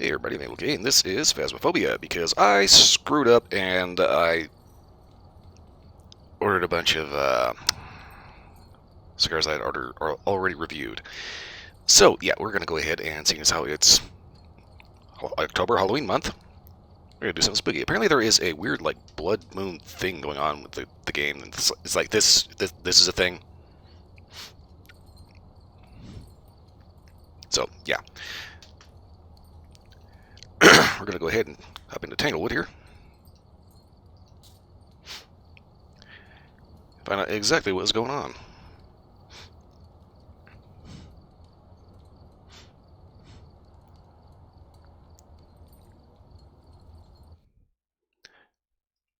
Hey everybody, I'm okay, and this is Phasmophobia, because I screwed up and I ordered a bunch of cigars I had already reviewed. So, yeah, we're going to go ahead and seeing as how it's October, Halloween month, we're going to do something spooky. Apparently there is a weird, like, blood moon thing going on with the game. It's like this is a thing. So, yeah. We're going to go ahead and hop into Tanglewood here. Find out exactly what's going on.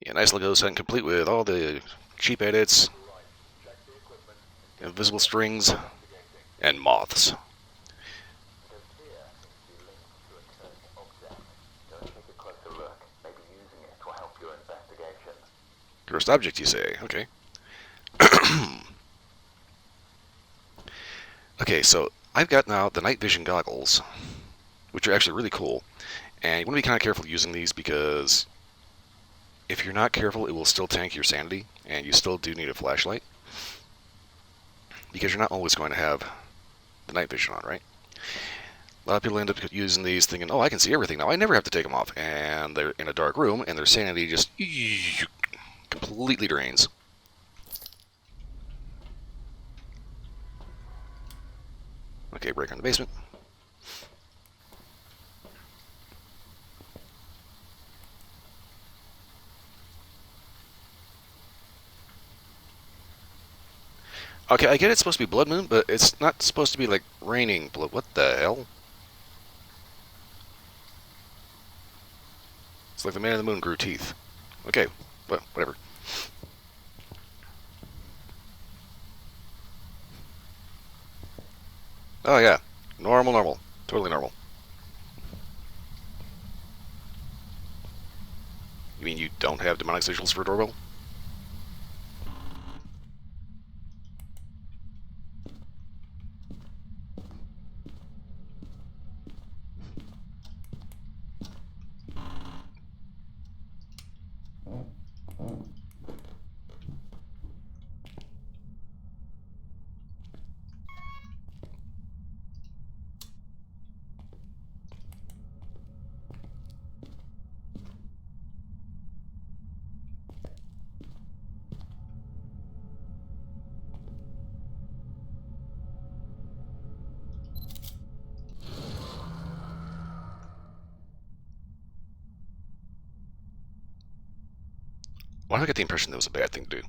Yeah, nice logo set complete with all the cheap edits, invisible strings, and moths. Cursed object, you say? Okay. Okay, so I've got now the night vision goggles, which are actually really cool. And you want to be kind of careful using these because if you're not careful, it will still tank your sanity, and you still do need a flashlight because you're not always going to have the night vision on, right? A lot of people end up using these thinking, oh, I can see everything now. I never have to take them off. And they're in a dark room, and their sanity just completely drains. Okay, break in the basement. Okay, I get it's supposed to be blood moon, but it's not supposed to be like raining blood. What the hell? It's like the man in the moon grew teeth. Okay, well, whatever. Oh yeah, normal, totally normal. You mean you don't have demonic sigils for a doorbell? Why do I get the impression that was a bad thing to do?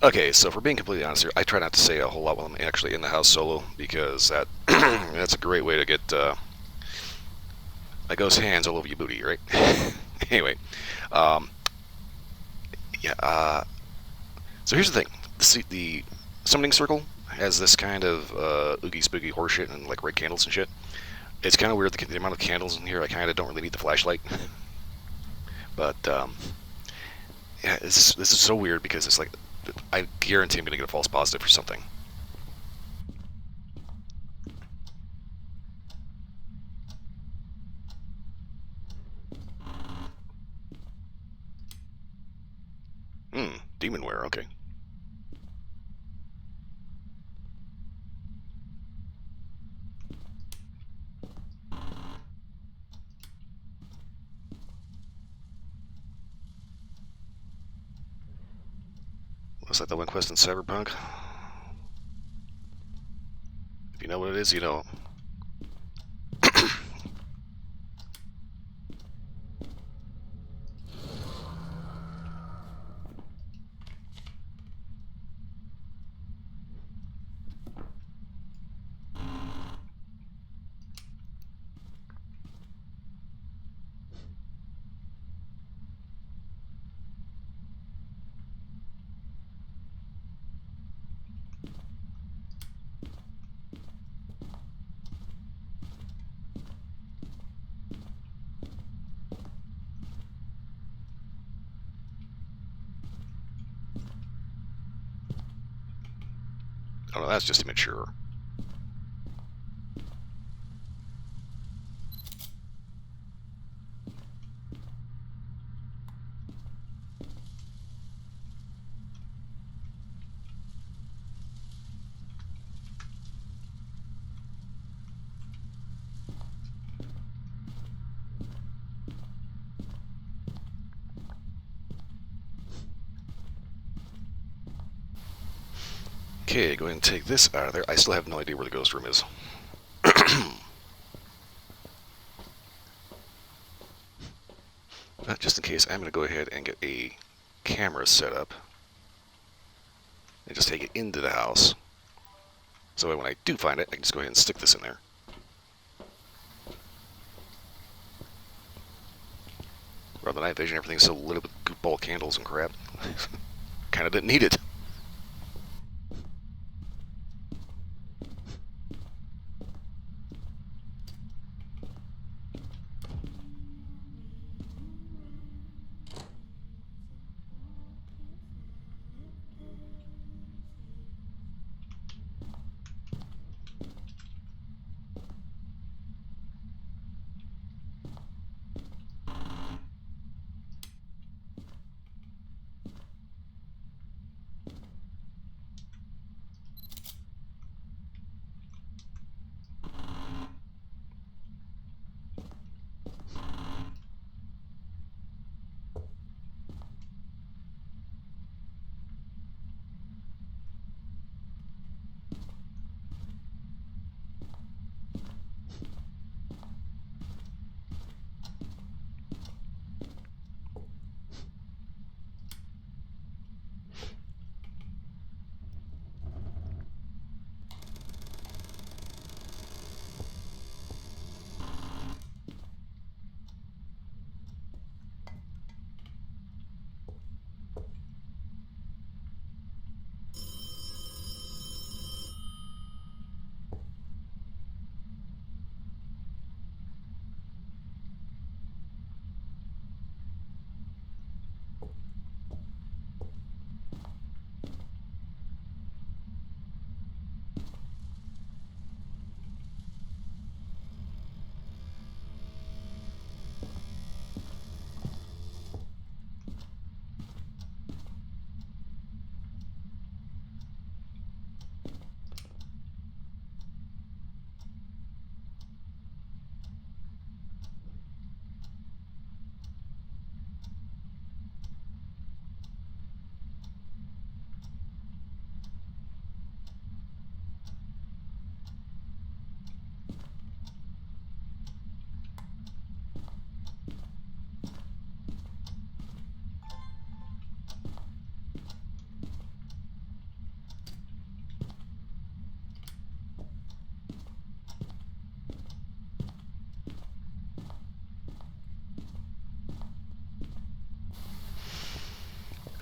Okay, so for being completely honest here, I try not to say a whole lot while I'm actually in the house solo because that's a great way to get that goes hands all over your booty, right? Anyway, um, yeah. So here's the thing: the summoning circle has this kind of oogie spooky horseshit and like red candles and shit. It's kind of weird the amount of candles in here. I kind of don't really need the flashlight, but yeah, this is so weird because it's like I guarantee I'm gonna get a false positive for something. Demonware, okay. Looks like the one quest in Cyberpunk. If you know what it is, you know. Oh no, that's just immature. Okay, go ahead and take this out of there. I still have no idea where the ghost room is. But just in case, I'm going to go ahead and get a camera set up and just take it into the house. So when I do find it, I can just go ahead and stick this in there. Around the night vision, everything's so lit up with goofball candles and crap. Kind of didn't need it.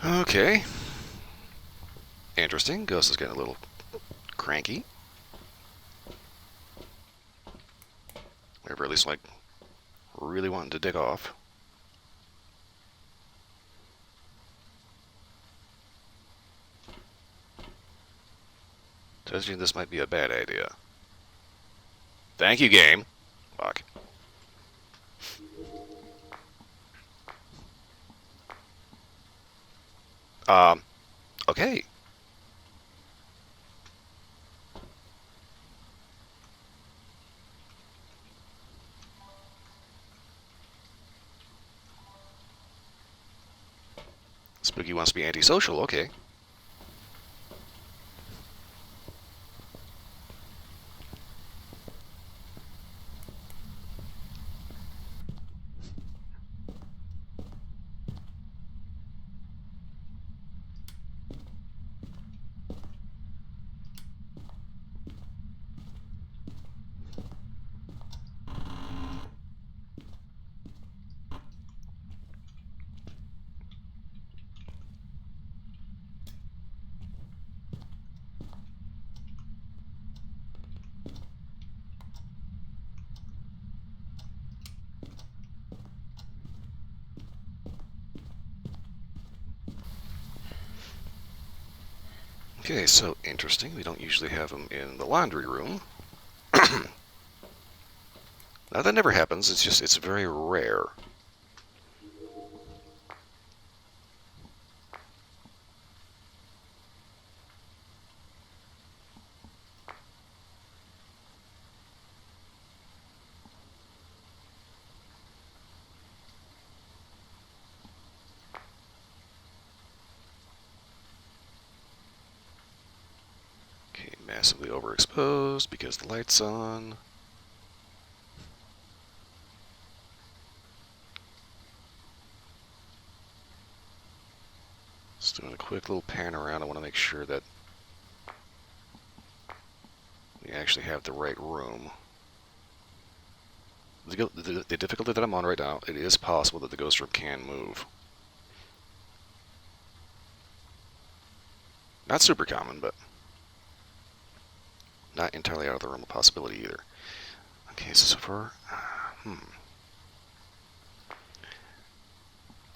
Okay. Interesting. Ghost is getting a little cranky. Or at least like really wanting to dig off. Tells you this might be a bad idea. Thank you, game. Fuck. Okay. Spooky wants to be antisocial, okay. Okay, so interesting. We don't usually have them in the laundry room. Now, that never happens. It's just, it's very rare. Okay, massively overexposed because the light's on. Just doing a quick little pan around. I want to make sure that we actually have the right room. The difficulty that I'm on right now, it is possible that the ghost room can move. Not super common, but not entirely out of the realm of possibility either. Okay, so far, I'm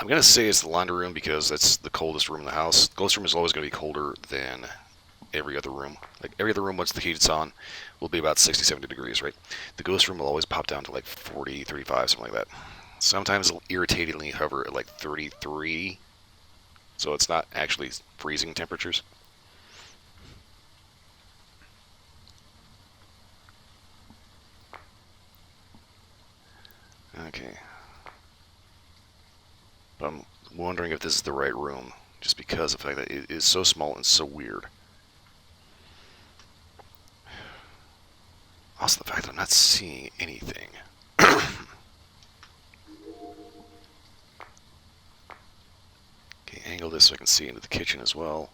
going to say it's the laundry room because that's the coldest room in the house. The ghost room is always going to be colder than every other room. Like every other room, once the heat's on, will be about 60, 70 degrees, right? The ghost room will always pop down to like 40, 35, something like that. Sometimes it'll irritatingly hover at like 33, so it's not actually freezing temperatures. Okay. But I'm wondering if this is the right room, just because of the fact that it is so small and so weird. Also, the fact that I'm not seeing anything. Okay, angle this so I can see into the kitchen as well.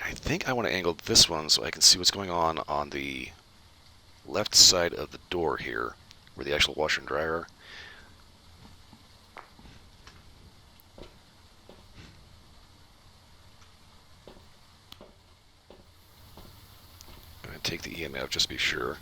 I think I want to angle this one so I can see what's going on the left side of the door here, where the actual washer and dryer are. I'm going to take the EMF just to be sure.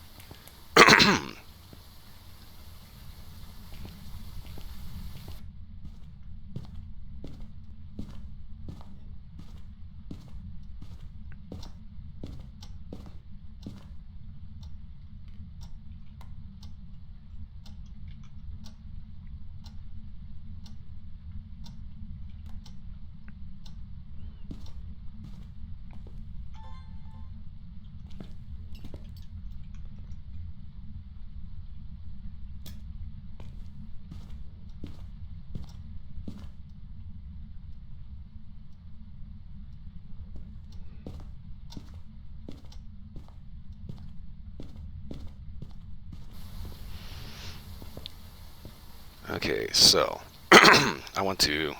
Okay, so I want to go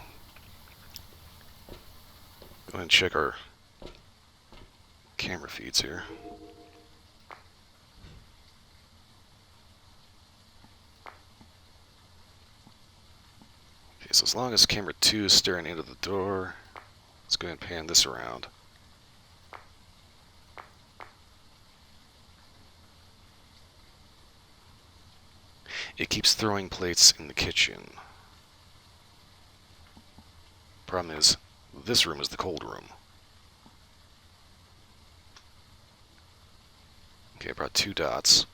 ahead and check our camera feeds here. Okay, so as long as camera 2 is staring into the door, let's go ahead and pan this around. It keeps throwing plates in the kitchen. Problem is, this room is the cold room. Okay, I brought 2 dots.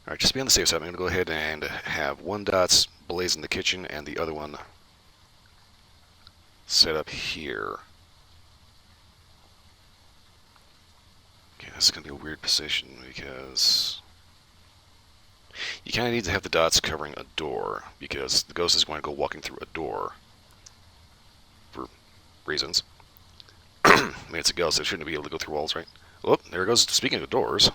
Alright, just to be on the safe side, I'm going to go ahead and have 1 dot blaze in the kitchen and the other one set up here. Okay, this is going to be a weird position because you kind of need to have the dots covering a door because the ghost is going to go walking through a door for reasons. I mean, it's a ghost, it shouldn't be able to go through walls, right? Oh, there it goes. Speaking of doors,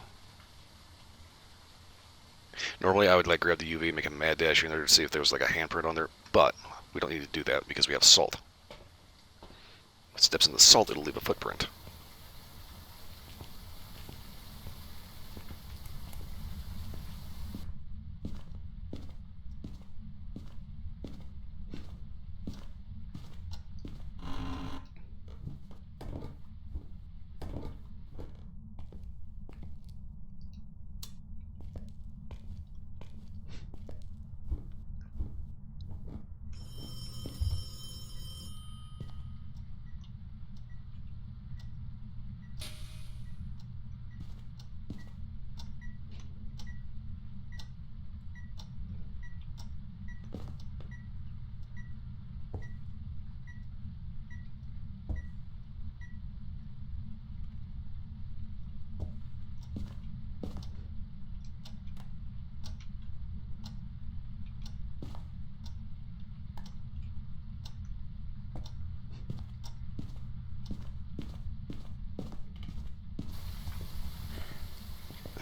normally I would like grab the UV and make a mad dash in there to see if there was like a handprint on there, but we don't need to do that because we have salt. If it steps in the salt, it'll leave a footprint.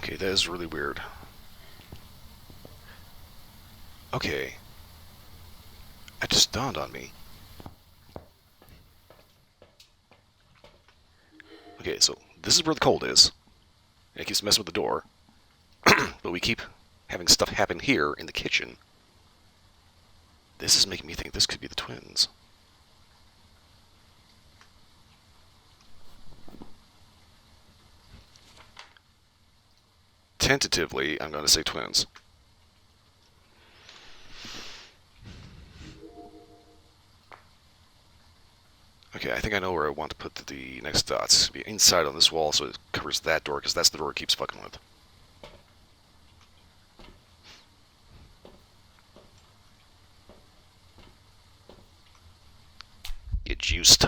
Okay, that is really weird. Okay. It just dawned on me. Okay, so this is where the cold is. And it keeps messing with the door. But we keep having stuff happen here in the kitchen. This is making me think this could be the twins. Tentatively, I'm going to say twins. Okay, I think I know where I want to put the next dots. Be inside on this wall so it covers that door, because that's the door it keeps fucking with. You juiced.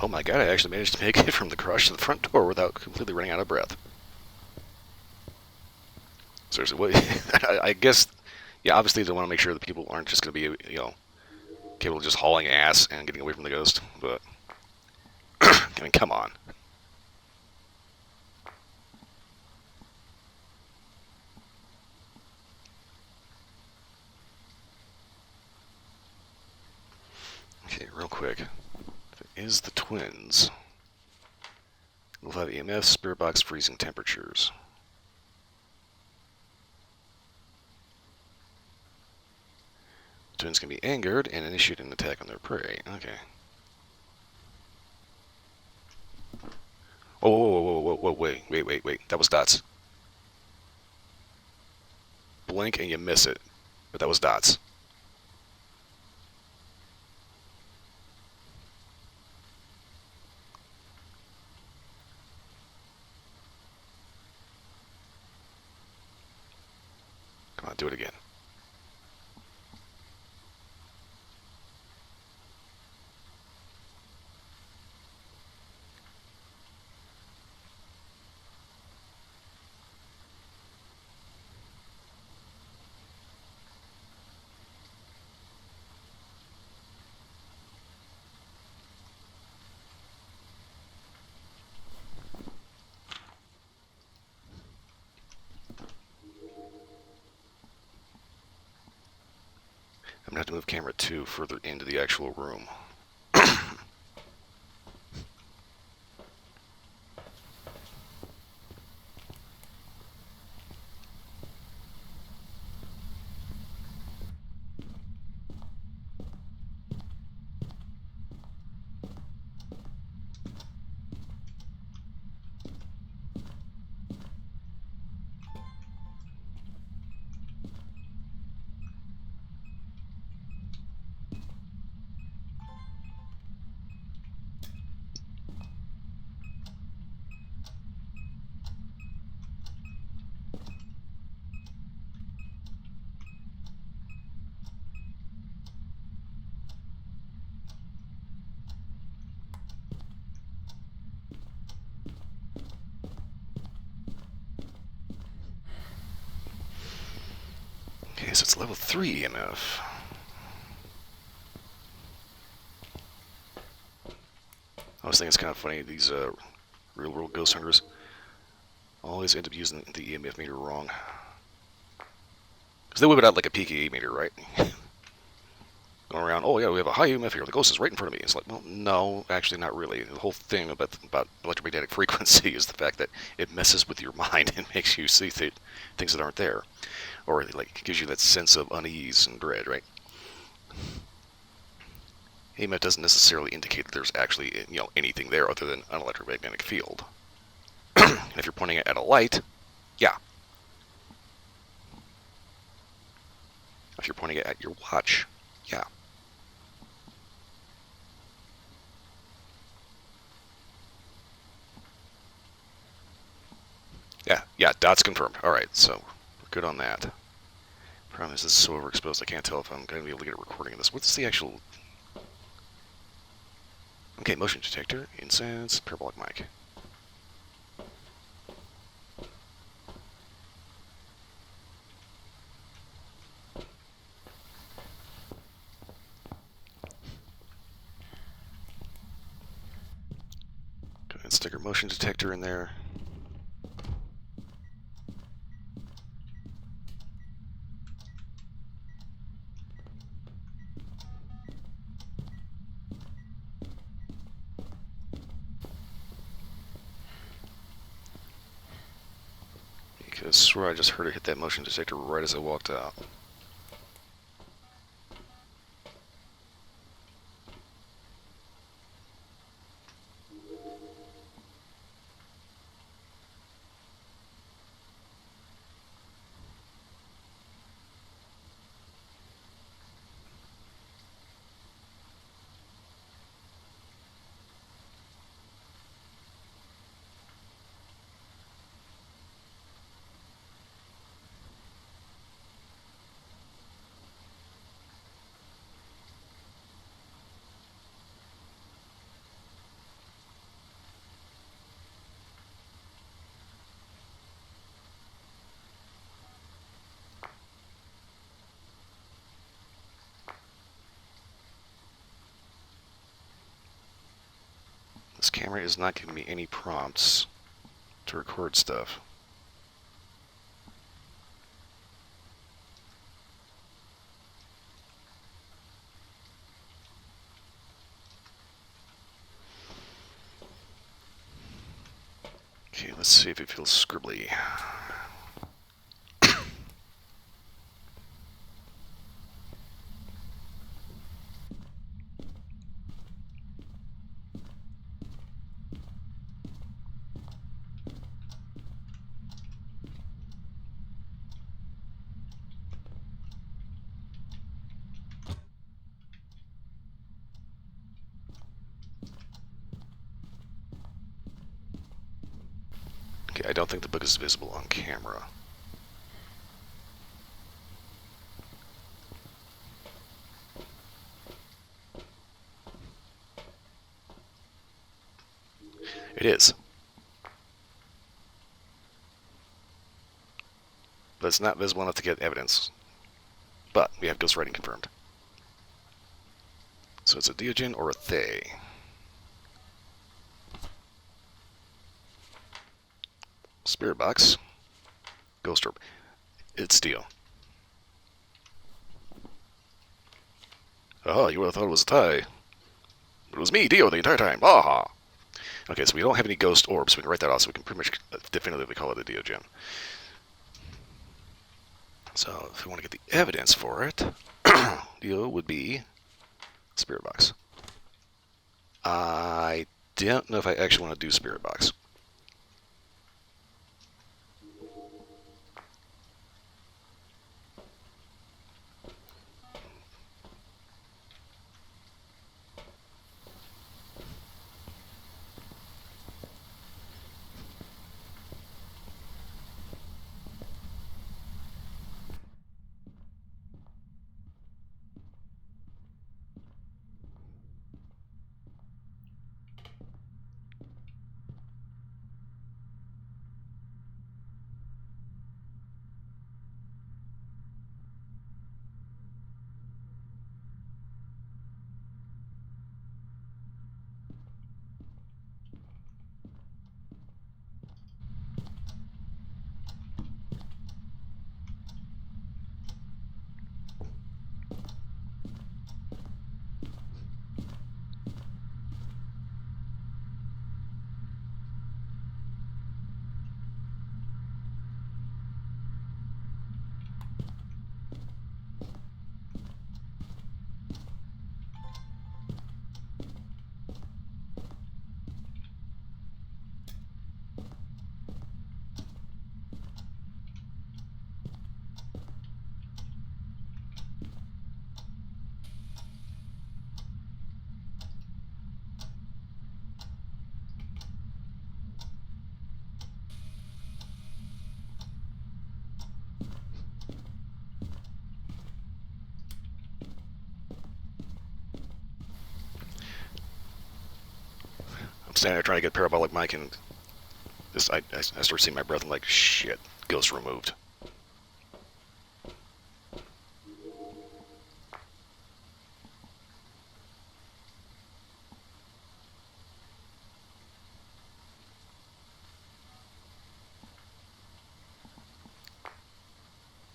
Oh my god, I actually managed to make it from the garage to the front door without completely running out of breath. Seriously, what? I guess, yeah, obviously they want to make sure that people aren't just going to be, capable of just hauling ass and getting away from the ghost, but, I mean, come on. Okay, real quick. If it is the twins, we'll have EMF, spirit box, freezing temperatures. Twins can be angered and initiate an attack on their prey. Okay. Oh, whoa, wait. That was dots. Blink and you miss it. But that was dots. Come on, do it again. I'm going to have to move camera 2 further into the actual room. Okay, so it's level 3 EMF. I was thinking it's kind of funny, these real-world ghost hunters always end up using the EMF meter wrong. Because they whip it out like a PKE meter, right? Going around, oh yeah, we have a high EMF here, the ghost is right in front of me. It's like, well, no, actually not really. The whole thing about electromagnetic frequency is the fact that it messes with your mind and makes you see things that aren't there. Or like gives you that sense of unease and dread, right? EMF doesn't necessarily indicate that there's actually, anything there other than an electromagnetic field. And if you're pointing it at a light, yeah. If you're pointing it at your watch, yeah. Yeah, dot's confirmed. Alright, so we're good on that. Problem is, this is so overexposed, I can't tell if I'm going to be able to get a recording of this. What's the actual... Okay, motion detector, incense, parabolic mic. Go ahead and stick our motion detector in there. I swear I just heard it hit that motion detector right as I walked out. This camera is not giving me any prompts to record stuff. Okay, let's see if it feels scribbly. Okay, I don't think the book is visible on camera. It is. But it's not visible enough to get evidence. But we have ghost writing confirmed. So it's a Diogen or a Thay. Spirit box. Ghost orb. It's Dio. Oh, you would have thought it was a Thay. It was me, Dio, the entire time. Aha! Okay, so we don't have any ghost orbs, so we can write that off, so we can pretty much definitively call it a Diogen. So if we want to get the evidence for it, Dio would be Spirit box. I don't know if I actually want to do Spirit box. standing there trying to get parabolic mic, and just I start seeing my breath. I'm like, shit, ghost removed.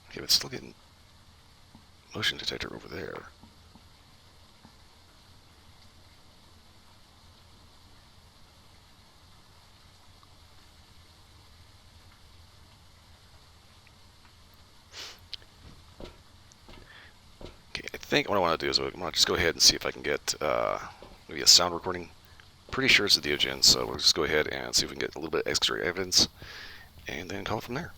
Okay, but still getting motion detector over there. Okay, I think what I want to do is I want to just go ahead and see if I can get maybe a sound recording. Pretty sure it's a Diogen, so we'll just go ahead and see if we can get a little bit extra evidence, and then call it from there.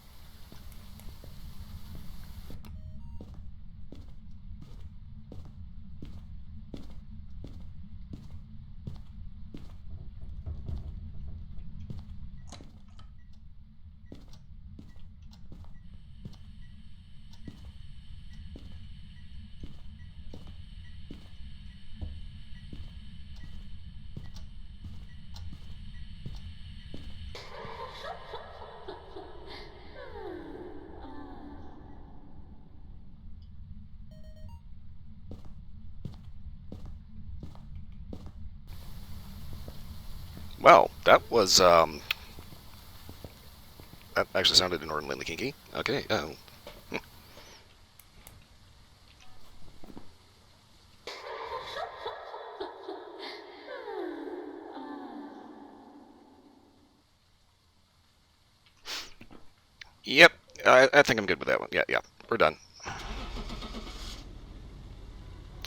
Well, that was that actually sounded inordinately kinky. Okay. Yep. I think I'm good with that one. Yeah, yeah. We're done. I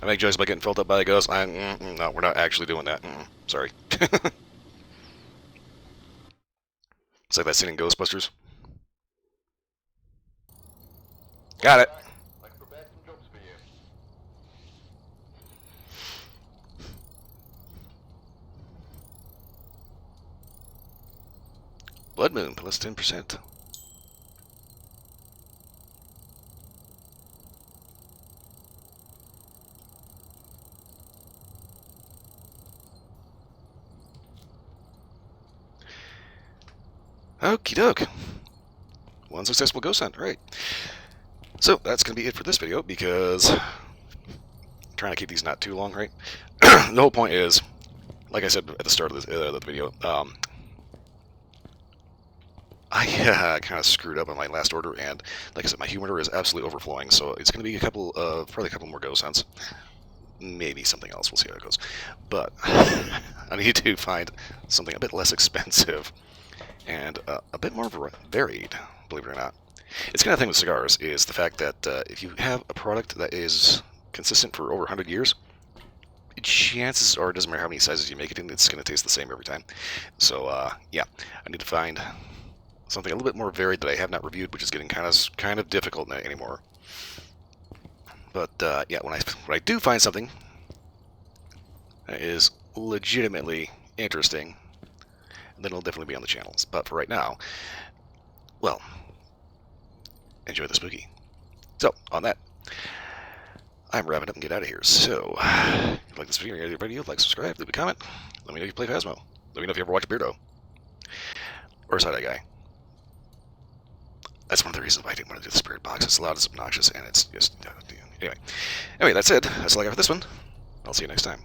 make jokes about getting filled up by a ghost. No, we're not actually doing that. Sorry. It's like that scene in Ghostbusters. Got it. Blood Moon, plus 10%. Okie doke. One successful ghost hunt, right. So that's going to be it for this video, because I'm trying to keep these not too long, right? The whole point is, like I said at the start of the video, I kind of screwed up on my last order, and like I said, my humidor is absolutely overflowing, so it's going to be probably a couple more ghost hunts. Maybe something else, we'll see how it goes. But I need to find something a bit less expensive and a bit more varied, believe it or not. It's kind of thing with cigars is the fact that if you have a product that is consistent for over 100 years, chances are it doesn't matter how many sizes you make it in, it's going to taste the same every time. So yeah, I need to find something a little bit more varied that I have not reviewed, which is getting kind of difficult anymore. But yeah, when I do find something that is legitimately interesting, then it'll definitely be on the channels. But for right now, well, enjoy the spooky. So, on that, I'm wrapping up and get out of here. So, if you like this video, everybody, like, subscribe, leave a comment, let me know if you play Phasmo. Let me know if you ever watch Beardo. Or Side-Eye Guy. That's one of the reasons why I didn't want to do the spirit box. It's loud, it's obnoxious, and it's just... Anyway, that's it. That's all I got for this one. I'll see you next time.